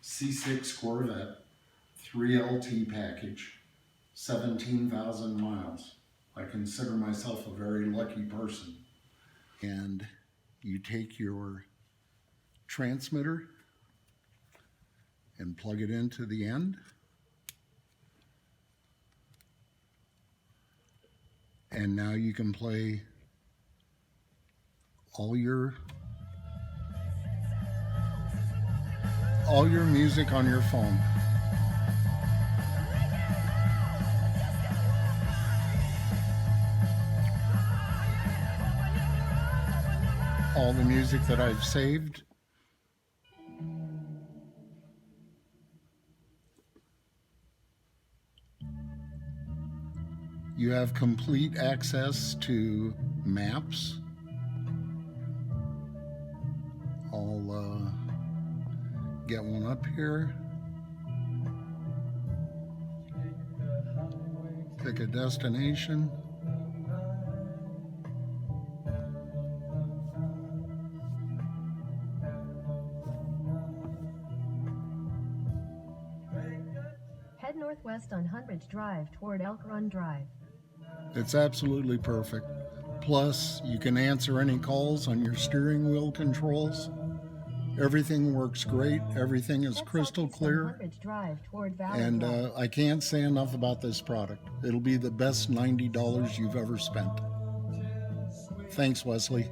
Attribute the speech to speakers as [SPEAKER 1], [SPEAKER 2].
[SPEAKER 1] C6 Corvette 3LT package, 17,000 miles. I consider myself a very lucky person. And you take your transmitter and plug it into the end. And now you can play all your music on your phone. All the music that I've saved. You have complete access to maps. I'll get one up here. Pick a destination.
[SPEAKER 2] Head northwest on Hundredge Drive toward Elk Run Drive.
[SPEAKER 1] It's absolutely perfect. Plus, you can answer any calls on your steering wheel controls. Everything works great. Everything is crystal clear. And I can't say enough about this product. It'll be the best $90 you've ever spent. Thanks, Wesley.